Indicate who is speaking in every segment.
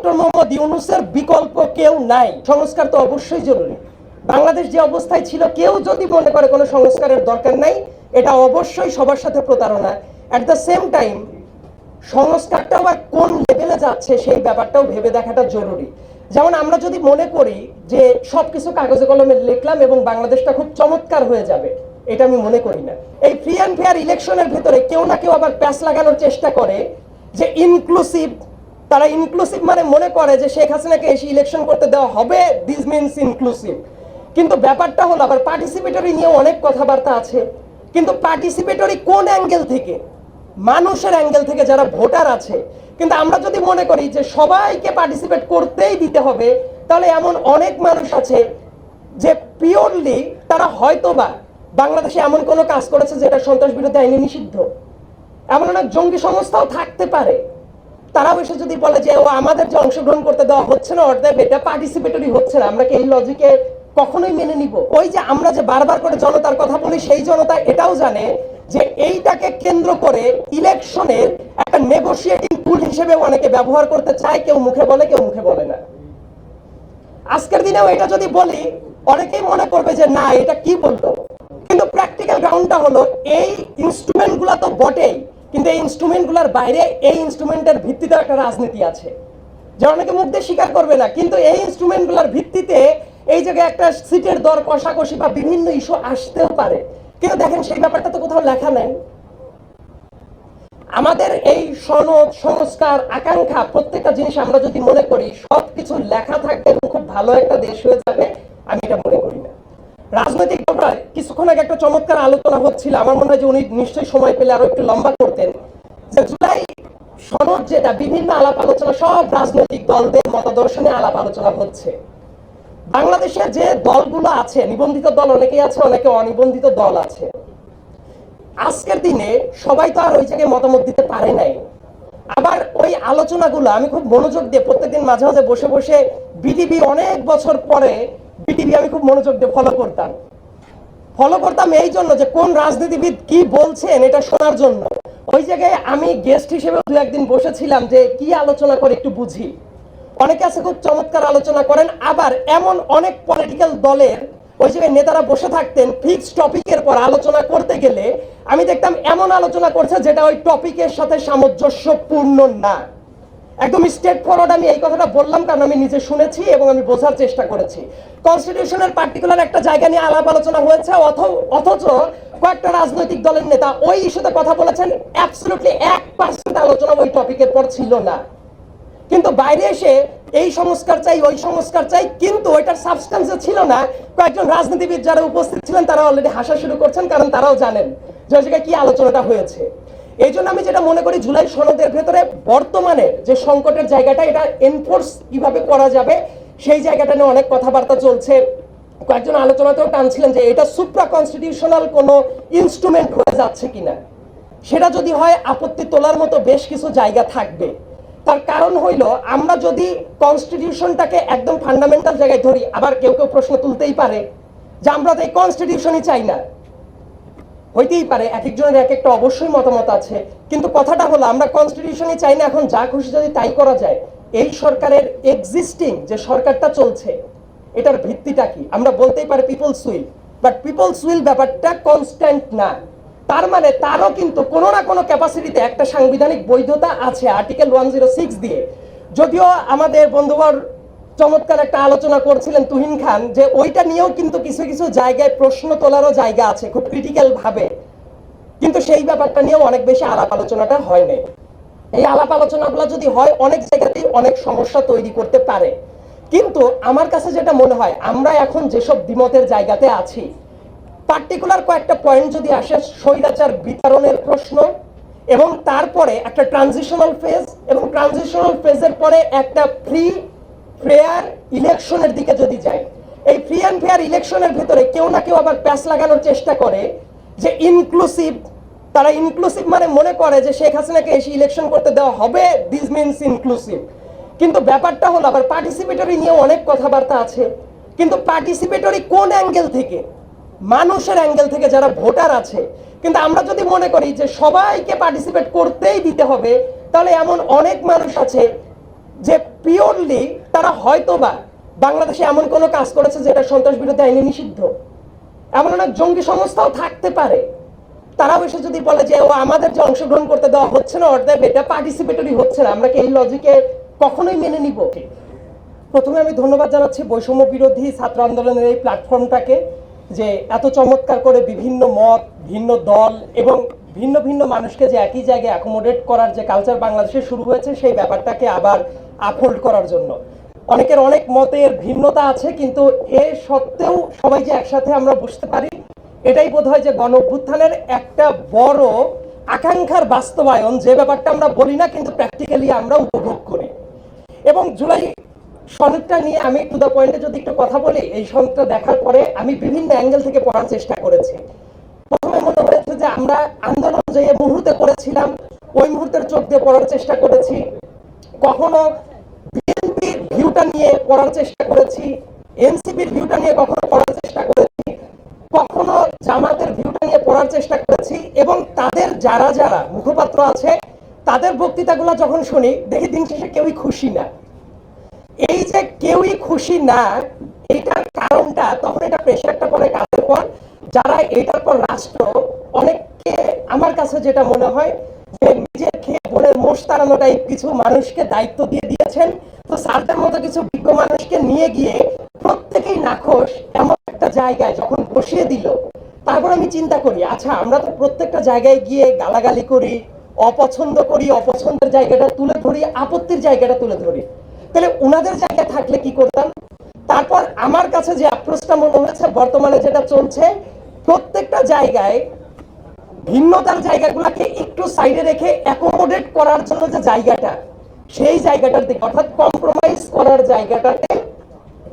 Speaker 1: Doctor Mohammad ইউনূসের বিকল্প কেউ নাই। সংস্কার তো অবশ্যই জরুরি। বাংলাদেশ যে অবস্থায় ছিল, কেউ যদি মনে করে কোনো সংস্কারের দরকার নাই, এটা অবশ্যই সবার সাথে প্রতারণা। অ্যাট দ্য সেম টাইম সংস্কারটা আবার কোন লেভেলে যাচ্ছে সেই ব্যাপারটাও ভেবে দেখাটা জরুরি। যেমন আমরা যদি মনে করি যে সবকিছু কাগজে কলমে লিখলাম এবং বাংলাদেশটা খুব চমৎকার হয়ে যাবে, এটা আমি মনে করি না। এই ফ্রি অ্যান্ড ফেয়ার ইলেকশনের ভেতরে কেউ না কেউ আবার প্যাচ লাগানোর চেষ্টা করে যে ইনক্লুসিভ। তারা ইনক্লুসিভ মানে মনে করে যে শেখ হাসিনাকে এসে ইলেকশন করতে দেওয়া হবে, দিস মিনস ইনক্লুসিভ। কিন্তু ব্যাপারটা হলো আবার পার্টিসিপেটরি নিয়ে অনেক কথাবার্তা আছে, কিন্তু পার্টিসিপেটরি কোন অ্যাঙ্গেল থেকে? মানুষের অ্যাঙ্গেল থেকে, যারা ভোটার আছে। কিন্তু আমরা যদি মনে করি যে সবাইকে পার্টিসিপেট করতেই দিতে হবে, তাহলে এমন অনেক মানুষ আছে যে পিওরলি তারা হয়তোবা বাংলাদেশে এমন কোনো কাজ করেছে যেটা সন্ত্রাস বিরোধী আইনে নিষিদ্ধ। এমন অনেক জঙ্গি সংস্থাও থাকতে পারে। তারাও এসে যদি বলে যে ও আমাদের যে অংশগ্রহণ করতে দেওয়া হচ্ছে না, অর্থাৎ এটা পার্টিসিপেটরি হচ্ছে না, আমরা কি এই লজিকে কখনোই মেনে নিব? ওই যে আমরা যে বারবার করে জনতার কথা বলি, সেই জনতা এটাও জানে যে এইটাকে কেন্দ্র করে ইলেকশনের একটা নেগোশিয়েটিং টুল হিসেবে অনেকে ব্যবহার করতে চায়। কেউ মুখে বলে, কেউ মুখে বলে না। আজকের দিনেও এটা যদি বলি, অনেকেই মনে করবে যে না, এটা কি বলতো। কিন্তু প্র্যাকটিক্যাল গ্রাউন্ডটা হলো এই ইনস্ট্রুমেন্ট গুলা তো বটেই, কিন্তু এই ইনস্ট্রুমেন্ট গুলার বাইরে এই ইনস্ট্রুমেন্টের ভিত্তিতে একটা রাজনীতি আছে, যে অনেকে মুখ দিয়ে স্বীকার করবে না। কিন্তু এই ইনস্ট্রুমেন্ট গুলার ভিত্তিতে এই জায়গায় একটা সিটের দর কষাকষি বা বিভিন্ন ইস্যু আসতেও পারে। কিন্তু দেখেন, সেই ব্যাপারটা তো কোথাও লেখা নাই। আমাদের এই সনদ, সংস্কার, আকাঙ্ক্ষা, প্রত্যেকটা জিনিস আমরা যদি মনে করি সবকিছু লেখা থাকবে এবং খুব ভালো একটা দেশ হয়ে যাবে, আমি এটা মনে করি না। রাজনৈতিক ব্যাপার কিছুক্ষণ আগে একটা চমৎকার আলোচনা হচ্ছিল, আমার মনে হয় যে উনি নিশ্চয়ই সময় পেলে আরো একটু লম্বা করতেন। যে জুলাই সনদ যেটা, বিভিন্ন আলাপ আলোচনা, সব রাজনৈতিক দলদের মতাদর্শনে আলাপ আলোচনা হচ্ছে। বাংলাদেশের যে দলগুলো আছে, নিবন্ধিত দল অনেকেই আছে, অনেকে অনিবন্ধিত দল আছে। আজকের দিনে সবাই তো আর ওই জায়গায় মতামত দিতে পারে নাই। আবার ওই আলোচনাগুলো আমি খুব মনোযোগ দিয়ে প্রত্যেকদিন মাঝে মাঝে বসে বসে বিটিভি, অনেক বছর পরে বিটিভি আমি খুব মনোযোগ দিয়ে ফলো করতাম এই জন্য যে কোন রাজনীতিবিদ কি বলছেন এটা শোনার জন্য। ওই জায়গায় আমি গেস্ট হিসেবে দু একদিন বসেছিলাম যে কি আলোচনা করে একটু বুঝি। অনেকে আছে খুব চমৎকার আলোচনা করেন, আবার এমন অনেক পলিটিক্যাল দলের ওই জায়গায় নেতারা বসে থাকতেন ফিক্স টপিকের পর আলোচনা করতে গেলে আমি দেখতাম এমন আলোচনা করছে যেটা ওই টপিকের সাথে সামঞ্জস্যপূর্ণ না। একদম স্ট্রেট ফরওয়ার্ড আমি এই কথাটা বললাম, কারণ আমি নিজে শুনেছি এবং আমি বোঝার চেষ্টা করেছি। কনস্টিটিউশনের পার্টিকুলার একটা জায়গা নিয়ে আলাপ আলোচনা হয়েছে, অথচ কয়েকটা রাজনৈতিক দলের নেতা ওই ইস্যুতে কথা বলেছেন, অ্যাবসলিউটলি 1% আলোচনা ওই টপিকের পর ছিল না। কিন্তু বাইরে এসে এই সংস্কার চাই, ওই সংস্কার চাই, কিন্তু ওইটার সাবস্টেন্সে ছিল না। কয়েকজন রাজনীতিবিদ যারা উপস্থিত ছিলেন তারা অলরেডি হাসা শুরু করছেন, কারণ তারাও জানেন যে ওই জায়গায় কি আলোচনাটা হয়েছে। এই জন্য আমি যেটা মনে করি, জুলাই সনদের ভেতরে বর্তমানে যে সংকটের জায়গাটা, এটা এনফোর্স কিভাবে করা যাবে সেই জায়গাটা নিয়ে অনেক কথাবার্তা চলছে। কয়েকজন আলোচনাতেও টানছিলেন যে এটা সুপ্রা কনস্টিটিউশনাল কোনো ইনস্ট্রুমেন্ট হয়ে যাচ্ছে কিনা। সেটা যদি হয়, আপত্তি তোলার মতো বেশ কিছু জায়গা থাকবে। তার কারণ হইল, আমরা যদি কনস্টিটিউশনটাকে একদম ফান্ডামেন্টাল জায়গায় ধরি, আবার কেউ কেউ প্রশ্ন তুলতেই পারে যে আমরা তো এই কনস্টিটিউশনই চাই না। হইতেই পারে, এক একজনের এক একটা অবশ্যই মতামত আছে, কিন্তু কথাটা হলো আমরা কনস্টিটিউশনই চাই না। এখন যা খুশি যদি তাই করা যায়, এই সরকারের এক্সিস্টিং যে সরকারটা চলছে এটার ভিত্তিটা কি? আমরা বলতেই পারি people's will, but people's will ব্যাপারটা কনস্ট্যান্ট না। তার মানে তারও কিন্তু কোনো না কোনো ক্যাপাসিটিতে একটা সাংবিধানিক বৈধতা আছে আর্টিকেল 106 দিয়ে। যদিও আমাদের বন্ধুবর চমৎকার একটা আলোচনা করছিলেন তুহিন খান, যে ওইটা নিয়েও কিন্তু কিছু কিছু জায়গায় প্রশ্ন তোলারও জায়গা আছে খুব ক্রিটিক্যাল ভাবে, কিন্তু সেই ব্যাপারটা নিয়েও অনেক বেশি আলাপ আলোচনাটা হয় নাই। এই আলাপ আলোচনাগুলো যদি হয়, অনেক জায়গাতেই অনেক সমস্যা তৈরি করতে পারে। কিন্তু আমার কাছে যেটা মনে হয়, আমরা এখন যেসব দ্বিমতের জায়গাতে আছি, পার্টিকুলার কয়েকটা পয়েন্ট যদি আসে, স্বৈরাচার বিতরণের প্রশ্ন, এবং তারপরে একটা ট্রানজিশনাল ফেজ, এবং ট্রানজিশনাল ফেজের পরে একটা ফ্রি ফেয়ার ইলেকশনের দিকে যদি যায়, এই ফ্রি অ্যান্ড ফেয়ার ইলেকশনের ভিতরে কেউ না কেউ আবার প্যাচ লাগানোর চেষ্টা করে যে ইনক্লুসিভ। তারা ইনক্লুসিভ মানে মনে করে যে শেখ হাসিনাকে এসে ইলেকশন করতে দেওয়া হবে, দিস মিনস ইনক্লুসিভ। কিন্তু ব্যাপারটা হলো আবার পার্টিসিপেটরি নিয়ে অনেক কথাবার্তা আছে, কিন্তু পার্টিসিপেটরি কোন অ্যাঙ্গেল থেকে? মানুষের অ্যাঙ্গেল থেকে, যারা ভোটার আছে। কিন্তু আমরা যদি মনে করি যে সবাইকে পার্টিসিপেট করতেই দিতে হবে, তাহলে এমন অনেক মানুষ আছে যে পিওরলি তারা হয়তোবা বাংলাদেশে এমন কোনো কাজ করেছে যেটা সন্ত্রাস বিরোধী আইনে নিষিদ্ধ। এমন অনেক জঙ্গি সংস্থাও থাকতে পারে, তারাও এসে যদি বলে যে ও আমাদের যে অংশগ্রহণ করতে দেওয়া হচ্ছে না, অর্থাৎ এটা পার্টিসিপেটরি হচ্ছে না, আমরা কি এই লজিকে কখনোই মেনে নিব? প্রথমে আমি ধন্যবাদ জানাচ্ছি বৈষম্য বিরোধী ছাত্র আন্দোলনের এই প্ল্যাটফর্মটাকে, যে এত চমৎকার করে বিভিন্ন মত, ভিন্ন দল এবং ভিন্ন ভিন্ন মানুষকে যে একই জায়গায় অ্যাকোমোডেট করার যে কালচার বাংলাদেশে শুরু হয়েছে, সেই ব্যাপারটাকে আবার আপহোল্ড করার জন্য। অনেকের অনেক মতের ভিন্নতা আছে, কিন্তু এ সত্ত্বেও সবাই যে একসাথে আমরা বুঝতে পারি, এটাই বোধ হয় যে গণ অভ্যুত্থানের একটা বড় আকাঙ্ক্ষার বাস্তবায়ন, যে ব্যাপারটা আমরা বলি না কিন্তু প্র্যাকটিক্যালি আমরা উপভোগ করি। এবং জুলাই সনদটা নিয়ে আমি টু দ্য পয়েন্টে যদি একটু কথা বলি, এই সনদটা দেখার পরে আমি বিভিন্ন অ্যাঙ্গেল থেকে পড়ার চেষ্টা করেছি। প্রথমে মনে হয়েছে যে আমরা আন্দোলন যে মুহূর্তে করেছিলাম ওই মুহূর্তের চোখ দিয়ে পড়ার চেষ্টা করেছি, কখনো বিএনপির ভিউটা নিয়ে পড়ার চেষ্টা করেছি, এনসিপির ভিউটা নিয়ে কখনো পড়ার চেষ্টা করেছি, কখনো জামাতের ভিউটা নিয়ে পড়ার চেষ্টা করেছি, এবং তাদের যারা যারা মুখপাত্র আছে তাদের বক্তৃতাগুলো যখন শুনি দেখি দিন শেষে কেউই খুশি না। এই যে কেউই খুশি না, এটার কারণটা তখন এটা প্রেশারটা পড়ে কাদের পর? যারা এটার পর রাষ্ট্র অনেককে, আমার কাছে যেটা মনে হয় যে নিজের খেয়ে বোনের মোষ তাড়ানোটাই কিছু মানুষকে দায়িত্ব দিয়ে দিয়েছেন। তো স্যারদের মতো কিছু বিজ্ঞ মানুষকে নিয়ে গিয়ে প্রত্যেকেই নাখোশ এমন একটা জায়গায় যখন বসিয়ে দিল, তারপর আমি চিন্তা করি, আচ্ছা আমরা তো প্রত্যেকটা জায়গায় গিয়ে গালাগালি করি, অপছন্দ করি, অপছন্দের জায়গাটা তুলে ধরি, আপত্তির জায়গাটা তুলে ধরি, তাহলে ওনাদের জায়গায় থাকলে কি করতাম? তারপর আমার কাছে যে অ্যাপ্রোচটা মনে হয়েছে বর্তমানে যেটা চলছে, প্রত্যেকটা জায়গায় ভিন্নতার জায়গাগুলোকে একটু সাইডে রেখে অ্যাকোমোডেট করার জন্য যে জায়গাটা, সেই জায়গাটার দিকে অর্থাৎ কম্প্রোমাইজ করার জায়গাটাতে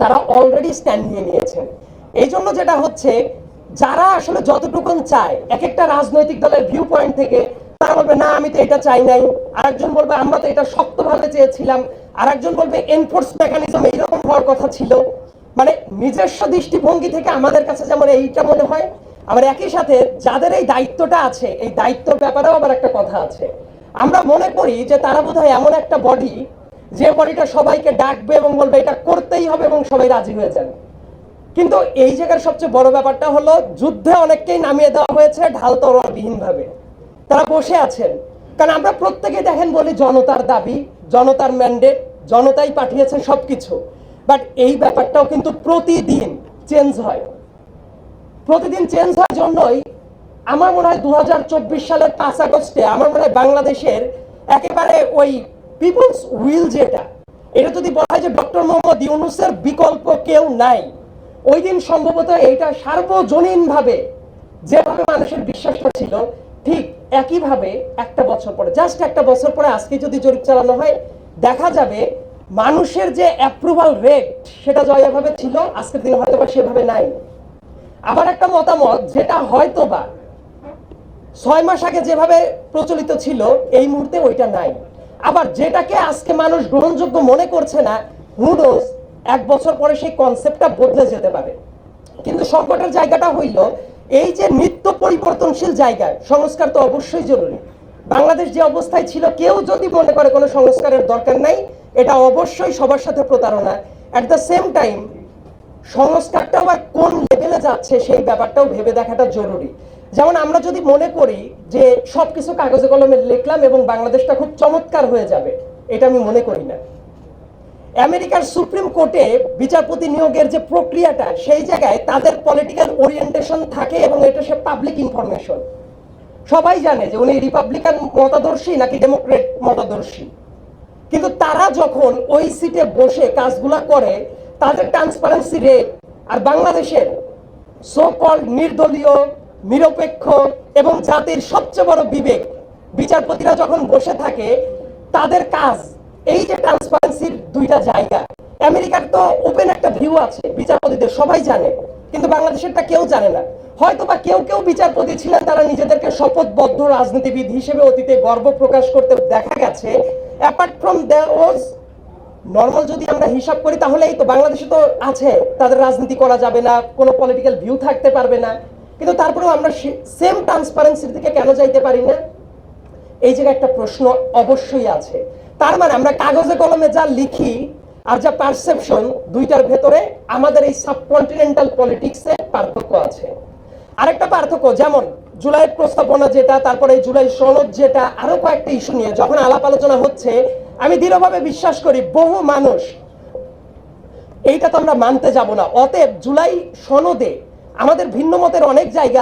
Speaker 1: তারা অলরেডি স্ট্যান্ড নিয়ে নিয়েছেন। এই জন্য যেটা হচ্ছে, যারা আসলে যতটুকুন চায় এক একটা রাজনৈতিক দলের ভিউ পয়েন্ট থেকে, তারা বলবে না আমি তো এটা চাই নাই, আরেকজন বলবে আমরা তো এটা শক্তভাবে চেয়েছিলাম, আরেকজন বলবে এনফোর্স মেকানিজম এইরকম হওয়ার কথা ছিল। মানে নিজস্ব দৃষ্টিভঙ্গি থেকে আমাদের কাছে যেমন এইটা মনে হয়, আবার একই সাথে যাদের এই দায়িত্বটা আছে, এই দায়িত্বের ব্যাপারেও আবার একটা কথা আছে। আমরা মনে করি যে তারা বোধহয় এমন একটা বডি, যে বডিটা সবাইকে ডাকবে এবং বলবে এটা করতেই হবে এবং সবাই রাজি হয়ে যান। কিন্তু এই জায়গার সবচেয়ে বড় ব্যাপারটা হলো, যুদ্ধে অনেককেই নামিয়ে দেওয়া হয়েছে ঢাল তরোয়ারবিহীন ভাবে, তারা বসে আছেন। কারণ আমরা প্রত্যেকে দেখেন বলি জনতার দাবি, জনতার ম্যান্ডেট, জনতাই পাঠিয়েছে সবকিছু, বাট এই ব্যাপারটাও কিন্তু প্রতিদিন চেঞ্জ হয়। প্রতিদিন চেঞ্জ হওয়ার জন্যই আমার মনে হয় 2024 সালের 5 আগস্টে আমার মনে হয় বাংলাদেশের একেবারে ওই পিপলস উইল যেটা, এটা যদি বলা হয় যে ডক্টর মোহাম্মদ ইউনূসের বিকল্প কেউ নাই, ওই দিন সম্ভবত এইটা সার্বজনীনভাবে যেভাবে মানুষের বিশ্বাসটা ছিল, ঠিক একইভাবে একটা বছর পরে, জাস্ট একটা বছর পরে আজকে যদি জরিপ চালানো হয়, দেখা যাবে মানুষের যে অ্যাপ্রুভাল রেট সেটা যেভাবে ছিল আজকের দিনে হয়তো বা সেভাবে নাই। আবার একটা মতামত যেটা হয়তোবা 6 মাস আগে যেভাবে প্রচলিত ছিল এই মুহূর্তে ওইটা নাই। আবার যেটাকে আজকে মানুষ গ্রহণযোগ্য মনে করছে না, হু নোজ 1 বছর পরে সেই কনসেপ্টটা বদলে যেতে পারে। কিন্তু সংকটের জায়গাটা হইল, এই যে নিত্য পরিবর্তনশীল জায়গায় সংস্কার তো অবশ্যই জরুরি। বাংলাদেশ যে অবস্থায় ছিল, কেউ যদি মনে করে কোনো সংস্কারের দরকার নাই, এটা অবশ্যই সবার সাথে প্রতারণা। অ্যাট দ্য সেম টাইম সংস্কারটা আবার কোন লেভেলে যাচ্ছে সেই ব্যাপারটাও ভেবে দেখাটা জরুরি। যেমন আমরা যদি মনে করি যে সবকিছু কাগজে কলমে লিখলাম এবং বাংলাদেশটা খুব চমৎকার হয়ে যাবে, এটা আমি মনে করি না। আমেরিকার সুপ্রিম কোর্টে বিচারপতি নিয়োগের যে প্রক্রিয়াটা, সেই জায়গায় তাদের পলিটিক্যাল ওরিয়েন্টেশন থাকে এবং এটা সে পাবলিক ইনফরমেশন। সবাই জানে যে উনি রিপাবলিকান মতাদর্শী নাকি ডেমোক্রেট মতাদর্শী, কিন্তু তারা যখন ওই সিটে বসে কাজগুলা করে, তাদের ট্রান্সপারেন্সি রেট আর বাংলাদেশের সো কল্ড নির্দলীয়, নিরপেক্ষ এবং জাতির সবচেয়ে বড় বিবেক বিচারপতিরা যখন বসে থাকে, তাদের কাজ এই যে ট্রান্সপারেন্সির দুইটা জায়গা। আমেরিকার তো ওপেন একটা ভিউ আছে বিচারপতিদের, সবাই জানে, কিন্তু বাংলাদেশেরটা কেউ জানে না। হয়তো বা কেউ কেউ বিচারপতি ছিলেন, তারা নিজেদেরকে শপথবদ্ধ রাজনীতিবিদ হিসেবে অতীতে গর্ব প্রকাশ করতে দেখা গেছে। অ্যাপার্ট ফ্রম দ্যাট, নর্মাল যদি আমরা হিসাব করি তাহলে এই তো বাংলাদেশে তো আছে, তাদের রাজনীতি করা যাবে না, কোনো পলিটিক্যাল ভিউ থাকতে পারবে না, কিন্তু তারপরেও আমরা সেম ট্রান্সপারেন্সির দিকে কেন যাইতে পারি না? এই জায়গায় একটা প্রশ্ন অবশ্যই আছে। তার মানে আমরা কাগজে কলমে যা লিখি আর যা পারসেপশন, দুইটার ভেতরে আমাদের এই সাবকন্টিনেন্টাল পলিটিক্সে পার্থক্য আছে। আরেকটা পার্থক্য, যেমন জুলাই প্রস্তাবনা যেটা, তারপরে জুলাই সনদ যেটা, আরো কয়েকটা ইস্যু নিয়ে যখন আলাপ আলোচনা হচ্ছে, আমি দৃঢ়ভাবে বিশ্বাস করি বহু মানুষ এইটা তো আমরা মানতে যাব না। অতএব জুলাই সনদে আমাদের ভিন্ন মতের অনেক জায়গা